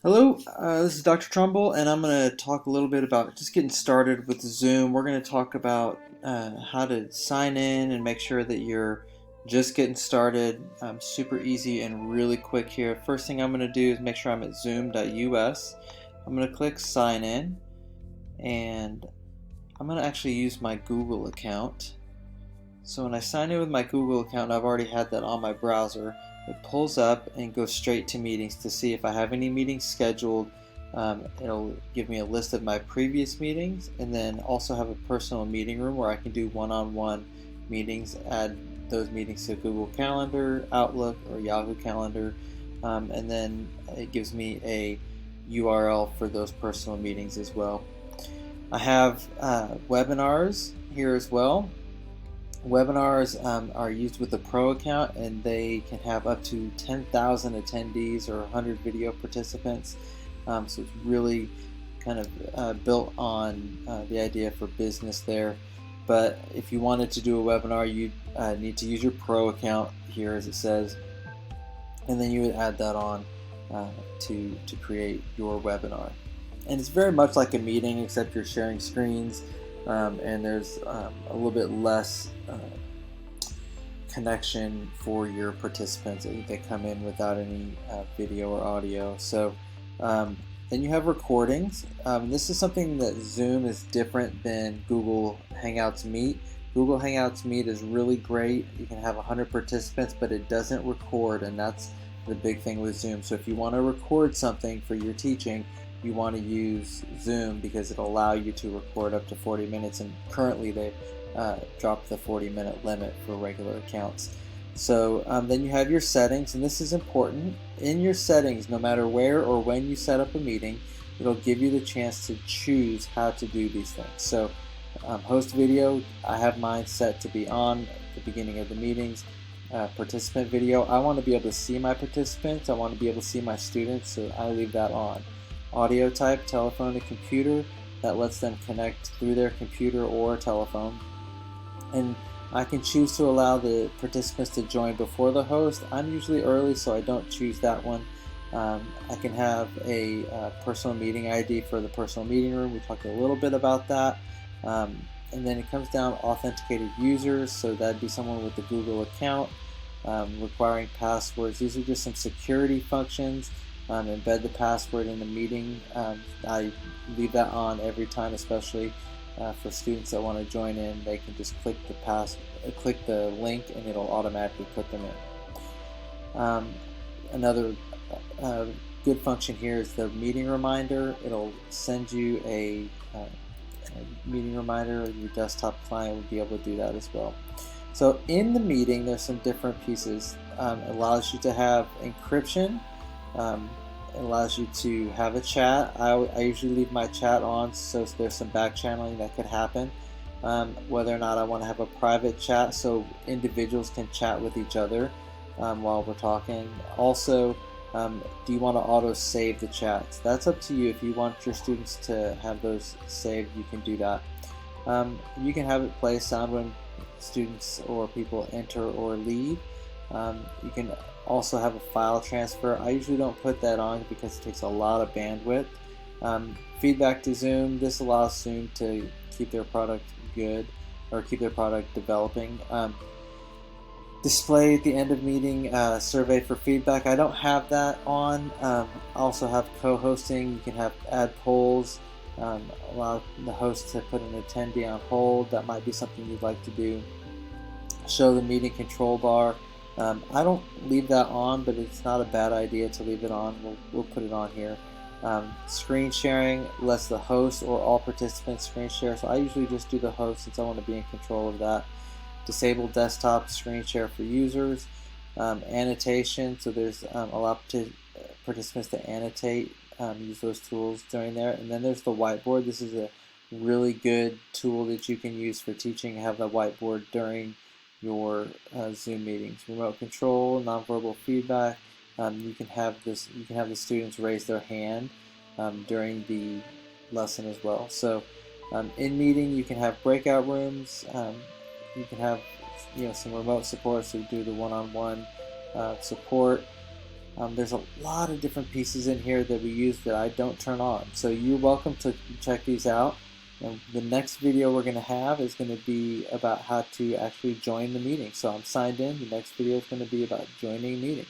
Hello, this is Dr. Trumbull, and I'm going to talk a little bit about just getting started with Zoom. We're going to talk about how to sign in and make sure that you're just getting started. Super easy and really quick here. First thing I'm going to do is make sure I'm at zoom.us. I'm going to click sign in, and I'm going to actually use my Google account. So when I sign in with my Google account, I've already had that on my browser. It pulls up and goes straight to meetings to see if I have any meetings scheduled. It'll give me a list of my previous meetings and then also have a personal meeting room where I can do one-on-one meetings, add those meetings to Google Calendar, Outlook, or Yahoo Calendar, and then it gives me a URL for those personal meetings as well. I have webinars here as well. Webinars are used with the Pro account, and they can have up to 10,000 attendees or 100 video participants. So it's really kind of built on the idea for business there. But if you wanted to do a webinar, you need to use your Pro account here, as it says, and then you would add that on to create your webinar. And it's very much like a meeting, except you're sharing screens. And there's a little bit less connection for your participants. They come in without any video or audio. So then you have recordings. This is something that Zoom is different than Google Hangouts Meet. Google Hangouts Meet is really great. You can have 100 participants, but it doesn't record, and that's the big thing with Zoom. So if you want to record something for your teaching, you want to use Zoom because it'll allow you to record up to 40 minutes, and currently they've dropped the 40-minute limit for regular accounts. So then you have your settings, and this is important. In your settings, no matter where or when you set up a meeting, it'll give you the chance to choose how to do these things. So host video, I have mine set to be on at the beginning of the meetings. Participant video, I want to be able to see my participants, I want to be able to see my students, so I leave that on. Audio type, telephone to computer, that lets them connect through their computer or telephone. And I can choose to allow the participants to join before the host. I'm usually early, so I don't choose that one. I can have a personal meeting ID for the personal meeting room. We talked a little bit about that. And then it comes down authenticated users, so that'd be someone with the Google account, requiring passwords. These are just some security functions. Embed the password in the meeting. I leave that on every time, especially for students that want to join in. They can just click the link, and it'll automatically put them in. Another good function here is the meeting reminder. It'll send you a meeting reminder. Your desktop client will be able to do that as well. So in the meeting, there's some different pieces. It allows you to have encryption. It allows you to have a chat. I usually leave my chat on, so there's some back channeling that could happen. Whether or not I want to have a private chat so individuals can chat with each other while we're talking. Also, do you want to auto save the chats? That's up to you. If you want your students to have those saved, you can do that. You can have it play sound when students or people enter or leave. You can also have a file transfer. I usually don't put that on because it takes a lot of bandwidth. Feedback to Zoom. This allows Zoom to keep their product good or keep their product developing. Display at the end of meeting, survey for feedback. I don't have that on. I also have co-hosting. You can add polls, allow the host to put an attendee on hold. That might be something you'd like to do. Show the meeting control bar. I don't leave that on, but it's not a bad idea to leave it on. We'll put it on here. Screen sharing lets the host or all participants screen share, so I usually just do the host since I want to be in control of that. Disable desktop screen share for users. Annotation, so there's allow participants to annotate, use those tools during there. And then there's the whiteboard. This is a really good tool that you can use for teaching. Have the whiteboard during your Zoom meetings. Remote control, nonverbal feedback. You can have this. You can have the students raise their hand during the lesson as well. So in meeting, you can have breakout rooms. You can have some remote support, so you do the one-on-one support. There's a lot of different pieces in here that we use that I don't turn on. So you're welcome to check these out. And the next video we're going to have is going to be about how to actually join the meeting. So I'm signed in. The next video is going to be about joining a meeting.